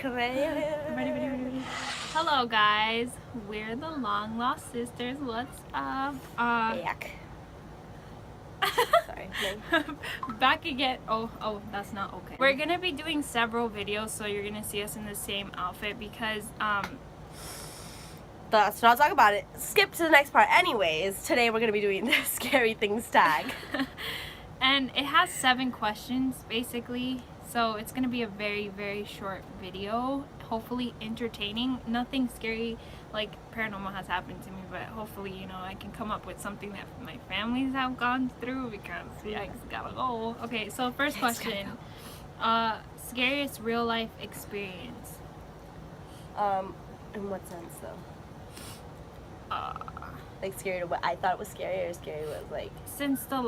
Ready. Hello guys, we're the Long Lost Sisters. What's up? Back. Sorry. Back again. Oh, that's not okay. We're gonna be doing several videos, so you're gonna see us in the same outfit because Let's not talk about it. Skip to the next part. Anyways, today we're gonna be doing the scary things tag. and it has 7 questions basically. So it's going to be a very, very short video, hopefully entertaining. Nothing scary like paranormal has happened to me, but hopefully, you know, I can come up with something that my families have gone through because I gotta go. Okay, so first question. Scariest real life experience? In what sense though? Like scary to what I thought was scary, or scary was like... Since the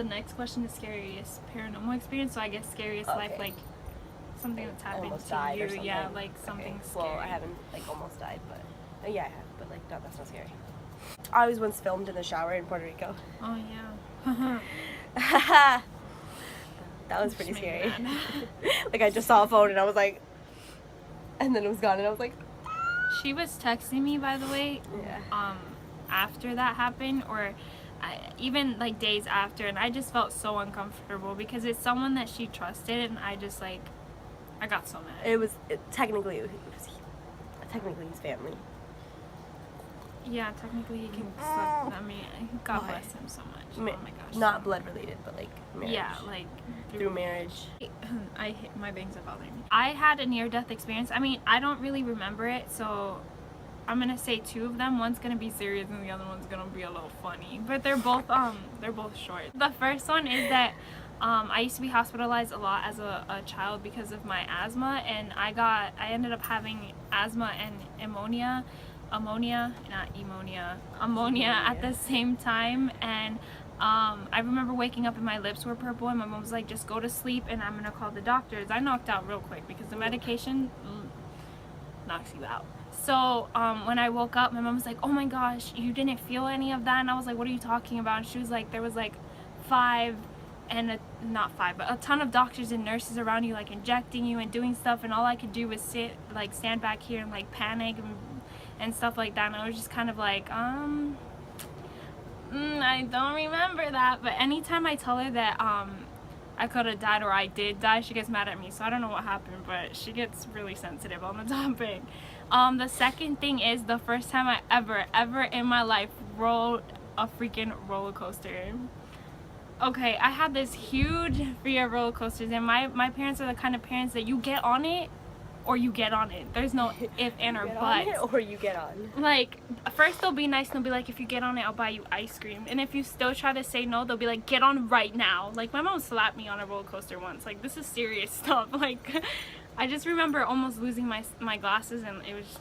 next question is scariest paranormal experience, so I guess scariest life, like something that's happened almost to died you, or something. yeah, like something scary. Well, I haven't like almost died, but yeah, I have, but like no, that's not scary. I was once filmed in the shower in Puerto Rico. Oh yeah. That was pretty scary. Like I just saw a phone and I was like, and then it was gone and I was like. She was texting me, by the way. Yeah. After that happened, or even like days after, and I just felt so uncomfortable because it's someone that she trusted, and I just like, I got so mad. Technically his family. Yeah, technically he can suck. I mean, God bless him so much. Oh my gosh. Not blood related, but like marriage. Yeah, like through marriage. I hit my bangs are bothering me. I had a near-death experience. I mean, I don't really remember it, so I'm gonna say 2 of them. One's gonna be serious and the other one's gonna be a little funny. But they're both short. The first one is that I used to be hospitalized a lot as a child because of my asthma, and I ended up having asthma and ammonia at the same time, and I remember waking up and my lips were purple, and my mom was like, just go to sleep and I'm gonna call the doctors. I knocked out real quick because the medication knocks you out. So when I woke up, my mom was like, oh my gosh, you didn't feel any of that? And I was like, what are you talking about? And she was like, there was like not 5, but a ton of doctors and nurses around you, like injecting you and doing stuff, and all I could do was stand back here and like panic and stuff like that. And I was just kind of like, I don't remember that. But anytime I tell her that I could have died or I did die, she gets mad at me. So I don't know what happened, but she gets really sensitive on the topic. The second thing is the first time I ever in my life rode a freaking roller coaster. Okay, I had this huge fear of roller coasters, and my parents are the kind of parents that you get on it or you get on it. There's no if, and, or buts. Or you get on. Like, first they'll be nice and they'll be like, if you get on it, I'll buy you ice cream. And if you still try to say no, they'll be like, get on right now. Like, my mom slapped me on a roller coaster once. Like, this is serious stuff. Like, I just remember almost losing my glasses, and it was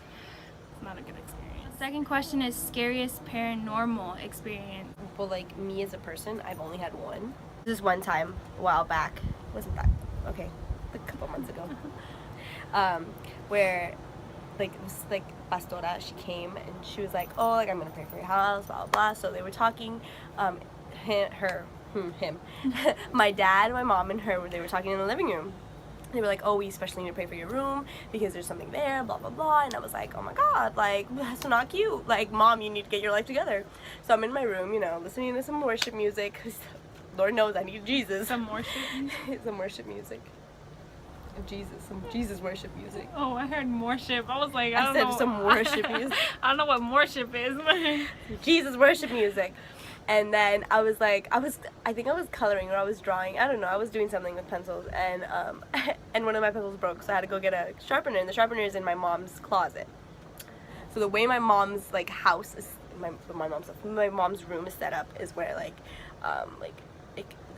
not a good experience. Second question is scariest paranormal experience. Well, like, me as a person, I've only had one. This one time, a while back, wasn't that, okay, a couple months ago, where, like, it was, like, Pastora, she came, and she was like, oh, like, I'm gonna pray for your house, blah, blah, blah. So they were talking, him, my dad, my mom, and her, they were talking in the living room. They were like, oh, we especially need to pray for your room because there's something there, blah, blah, blah. And I was like, oh my God, like, that's not cute. Like, Mom, you need to get your life together. So I'm in my room, you know, listening to some worship music, because Lord knows I need Jesus. Some worship music? Some worship music. Of Jesus, some Jesus worship music. Oh, I heard worship. I was like, I don't know. Some worship music. I don't know what worship is. Jesus worship music. And then I was like, I think I was coloring or I was drawing. I don't know. I was doing something with pencils, and and one of my pencils broke, so I had to go get a sharpener. And the sharpener is in my mom's closet. So the way my mom's like house is, my mom's room is set up is where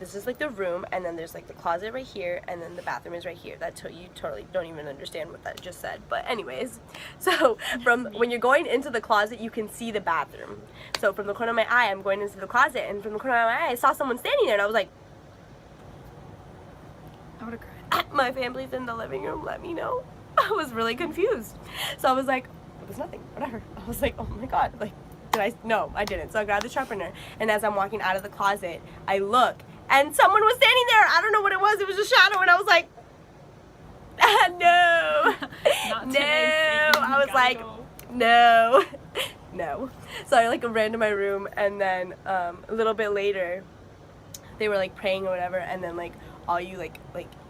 this is like the room, and then there's like the closet right here, and then the bathroom is right here. You totally don't even understand what that just said, but anyways. So from when you're going into the closet, you can see the bathroom. So from the corner of my eye, I'm going into the closet, and from the corner of my eye, I saw someone standing there, and I was like, I would have cried. My family's in the living room, let me know. I was really confused. So I was like, it was nothing, whatever. I was like, oh my God, like, no, I didn't. So I grabbed the sharpener, and as I'm walking out of the closet, I look, and someone was standing there. I don't know what it was. It was a shadow, and I was like, no. I was Gotta like, go. no, no. So I like ran to my room, and then a little bit later, they were like praying or whatever, and then like all you like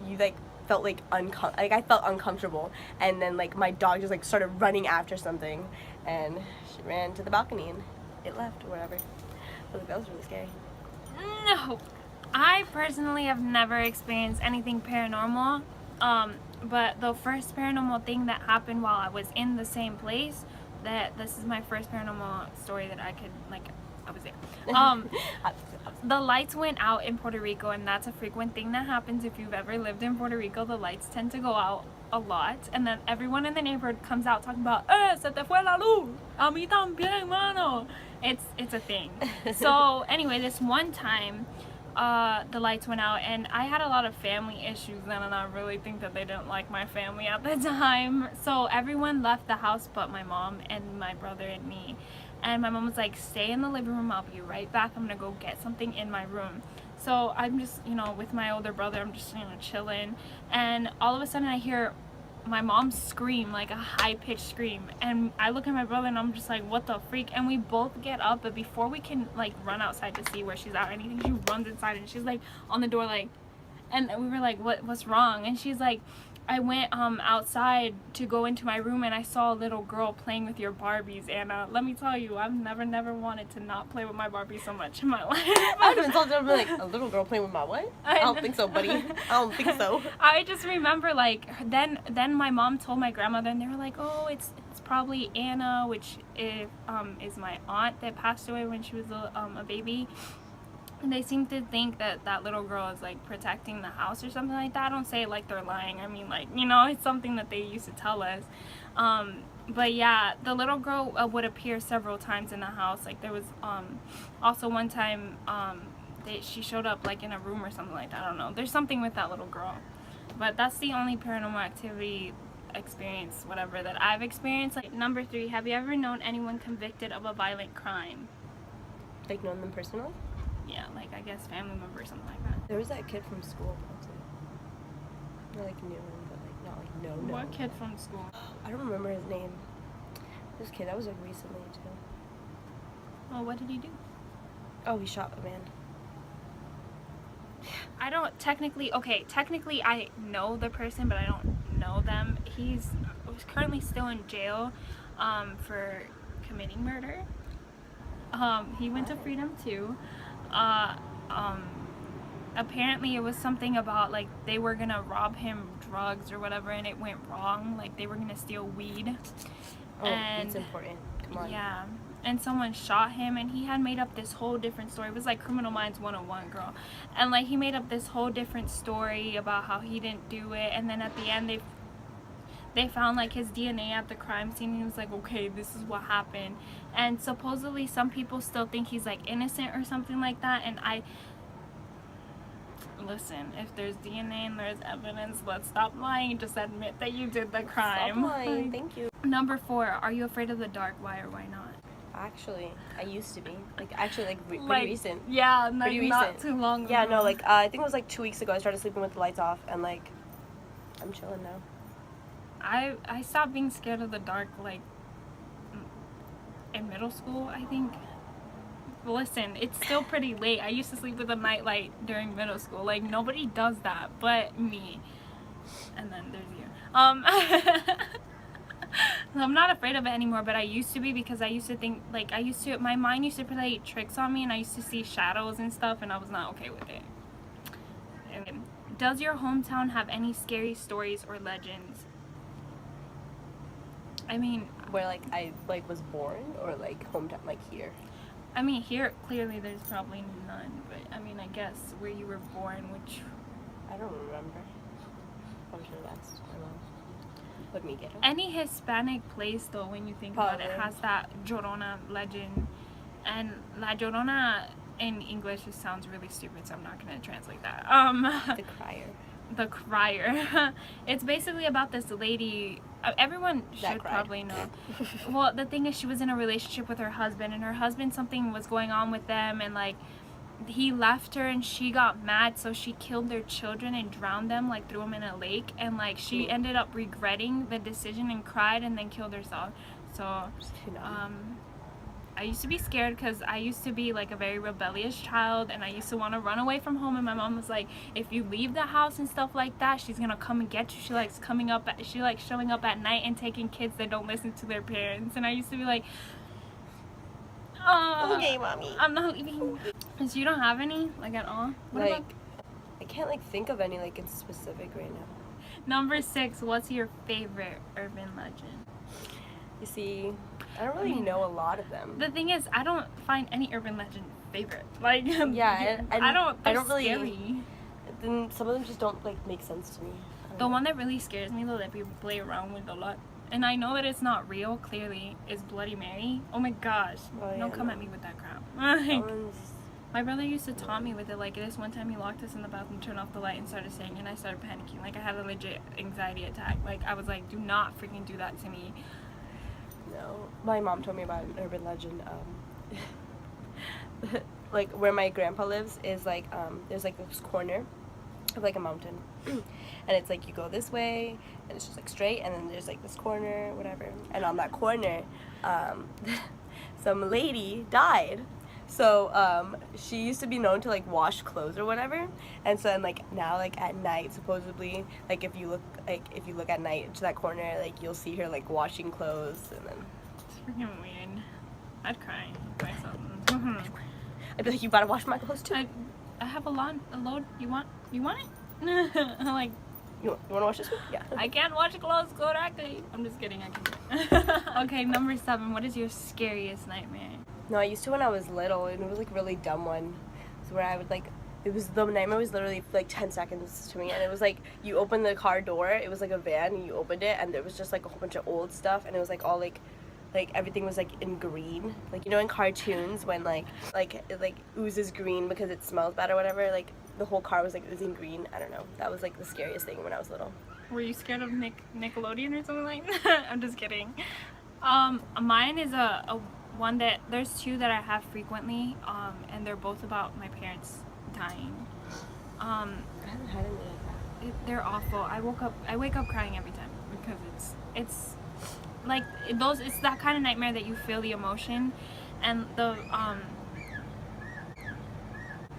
you like felt like I felt uncomfortable, and then like my dog just like started running after something, and she ran to the balcony and it left or whatever. But like, that was really scary. No, I personally have never experienced anything paranormal. But the first paranormal thing that happened while I was in the same place, this is my first paranormal story that I could I was there. The lights went out in Puerto Rico, and that's a frequent thing that happens if you've ever lived in Puerto Rico. The lights tend to go out a lot, and then everyone in the neighborhood comes out talking about, se te fue la luz, a mí también, mano. It's a thing. So anyway, this one time, the lights went out, and I had a lot of family issues then, and I really think that they didn't like my family at the time. So everyone left the house but my mom and my brother and me. And my mom was like, stay in the living room, I'll be right back, I'm gonna go get something in my room. So I'm just, with my older brother, I'm just, chilling, and all of a sudden I hear my mom scream, like a high-pitched scream, and I look at my brother and I'm just like, what the freak? And we both get up, but before we can like run outside to see where she's at or anything, she runs inside and she's like on the door, like, and we were like, what's wrong? And she's like, I went outside to go into my room, and I saw a little girl playing with your Barbies, and let me tell you, I've never wanted to not play with my Barbies so much in my life. I would have insulted her, like, a little girl playing with my what? I don't think so, buddy. I don't think so. I just remember, like, then my mom told my grandmother, and they were like, oh, it's probably Anna, which is my aunt that passed away when she was a baby. And they seem to think that that little girl is like protecting the house or something like that. I don't say it like they're lying. I mean, like, it's something that they used to tell us. But yeah, the little girl would appear several times in the house. Like, there was also one time she showed up like in a room or something like that. I don't know. There's something with that little girl. But that's the only paranormal activity experience, whatever, that I've experienced. Like, number 3, have you ever known anyone convicted of a violent crime? Like, known them personally? Yeah, like, I guess family member or something like that. There was that kid from school, I like knew him, but like not like no. What kid from school? I don't remember his name. This kid, that was like recently too. Well, what did he do? Oh, he shot a man. I don't technically I know the person, but I don't know them. He's currently still in jail for committing murder. He went to freedom too. Apparently it was something about like they were gonna rob him drugs or whatever, and it went wrong. Like, they were gonna steal weed. Oh, and it's important. Come on. Yeah, and someone shot him, and he had made up this whole different story. It was like Criminal Minds 101, girl. And like, he made up this whole different story about how he didn't do it, and then at the end they found like his DNA at the crime scene, and he was like, okay, this is what happened. And supposedly some people still think he's like innocent or something like that, and listen, if there's DNA and there's evidence, let's stop lying and just admit that you did the crime. Stop lying. Thank you. Number 4, are you afraid of the dark? Why or why not? Actually, I used to be. Like, actually, pretty recent. Yeah, like, pretty not recent. too long ago. Yeah, no, like, I think it was like 2 weeks ago I started sleeping with the lights off, and like, I'm chilling now. I stopped being scared of the dark like in middle school, I think. Listen, it's still pretty late. I used to sleep with a nightlight during middle school. Like, nobody does that but me. And then there's you. I'm not afraid of it anymore, but I used to be, because I used to think, like, my mind used to play tricks on me, and I used to see shadows and stuff, and I was not okay with it. And does your hometown have any scary stories or legends? I mean, where like I like was born, or like hometown, like here? I mean, here clearly there's probably none, but I mean, I guess where you were born, which I don't remember. I'm sure that's my mom. Let me get it. Any Hispanic place, though, when you think about it, has that Llorona legend. And La Llorona in English just sounds really stupid, so I'm not gonna translate that. The crier. The crier. It's basically about this lady. Everyone should probably know. Well, the thing is, she was in a relationship with her husband, and her husband, something was going on with them, and like he left her and she got mad, so she killed their children and drowned them, like threw them in a lake, and like she ended up regretting the decision and cried and then killed herself. So I used to be scared because I used to be like a very rebellious child, and I used to want to run away from home, and my mom was like, if you leave the house and stuff like that, she's gonna come and get you. She likes showing up at night and taking kids that don't listen to their parents. And I used to be like, okay, mommy, I'm not leaving. So you don't have any, like, at all? What like I can't like think of any like in specific right now. Number 6, what's your favorite urban legend? You see, I don't really know a lot of them. The thing is, I don't find any urban legend favorite. Like, yeah, I don't really. scary. Then some of them just don't like make sense to me. The one that really scares me, though, that people play around with a lot, and I know that it's not real, clearly, is Bloody Mary. Oh my gosh. Don't come at me with that crap. My brother used to taunt me with it. Like, this one time he locked us in the bathroom, turned off the light, and started saying, and I started panicking. Like, I had a legit anxiety attack. Like, I was like, do not freaking do that to me. No. My mom told me about an urban legend. Like, where my grandpa lives is like, there's like this corner of like a mountain. And it's like you go this way, and it's just like straight, and then there's like this corner, whatever. And on that corner, some lady died. So she used to be known to like wash clothes or whatever, and so then like now like at night supposedly, like if you look at night to that corner, like you'll see her like washing clothes. And then it's freaking weird. I'd cry something. I'd be like, you gotta wash my clothes too. I have a load. You want it? I'm like, you want to wash this one? Yeah. I can't wash clothes correctly. I'm just kidding. I can. Okay, number 7. What is your scariest nightmare? No, I used to when I was little, and it was like a really dumb one. So where I would like, the nightmare was literally like 10 seconds to me, and it was like you open the car door, it was like a van, and you opened it, and there was just like a whole bunch of old stuff, and it was like all like everything was like in green, like, you know, in cartoons when like it oozes green because it smells bad or whatever, like the whole car was like oozing green. I don't know, that was like the scariest thing when I was little. Were you scared of Nickelodeon or something like that? I'm just kidding. Mine is a one that, there's 2 that I have frequently, and they're both about my parents dying. I haven't had any like that. They're awful. I wake up crying every time because it's like it's that kind of nightmare that you feel the emotion, and the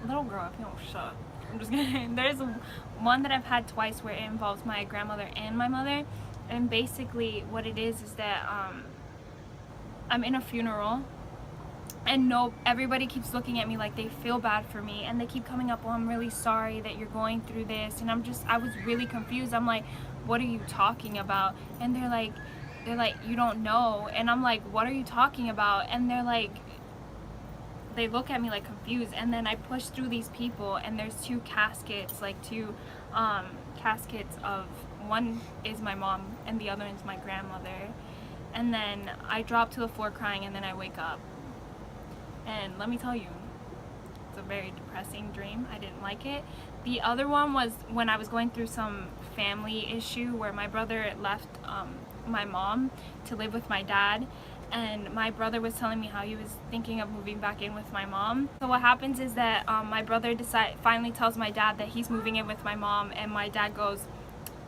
little girl, if you don't shut up. I'm just kidding. There's one that I've had twice where it involves my grandmother and my mother, and basically what it is that I'm in a funeral, and everybody keeps looking at me like they feel bad for me, and they keep coming up, oh, I'm really sorry that you're going through this, and I was really confused. I'm like, what are you talking about? And they're like, you don't know. And I'm like, what are you talking about? And they're like, they look at me like confused, and then I push through these people, and there's 2 caskets, like 2 caskets of, one is my mom and the other is my grandmother. And then I drop to the floor crying, and then I wake up. And let me tell you, it's a very depressing dream. I didn't like it. The other one was when I was going through some family issue where my brother left my mom to live with my dad. And my brother was telling me how he was thinking of moving back in with my mom. So what happens is that my brother finally tells my dad that he's moving in with my mom, and my dad goes,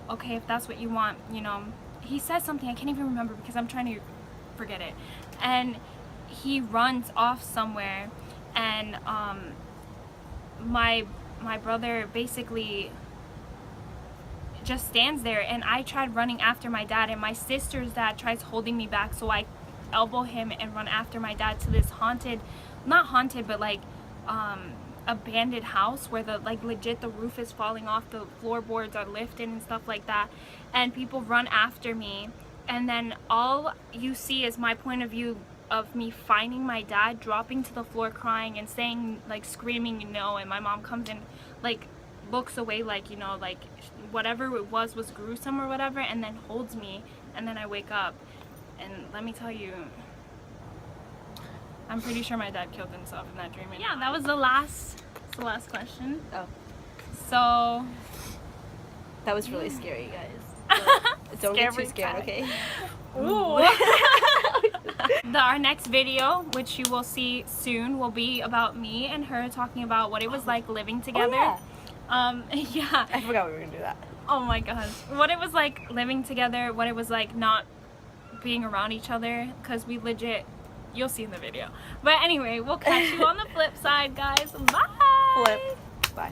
okay, if that's what you want, you know. He says something, I can't even remember because I'm trying to forget it. And he runs off somewhere, and my brother basically just stands there, and I tried running after my dad, and my sister's dad tries holding me back, so I elbow him and run after my dad to this not haunted, but like abandoned house where legit the roof is falling off, the floorboards are lifted and stuff like that, and people run after me, and then all you see is my point of view of me finding my dad, dropping to the floor crying and saying, like, screaming no, and my mom comes in, like, looks away, like, you know, like whatever it was gruesome or whatever, and then holds me, and then I wake up. And let me tell you, I'm pretty sure my dad killed himself in that dream. And yeah, that was the last question. Oh. So that was really scary, guys. Don't get too scared, okay? Ooh. Our next video, which you will see soon, will be about me and her talking about what it was like living together. Yeah. I forgot we were gonna do that. Oh my gosh. What it was like living together, what it was like not being around each other, because we legit, you'll see in the video. But anyway, we'll catch you on the flip side, guys. Bye. Flip. Bye.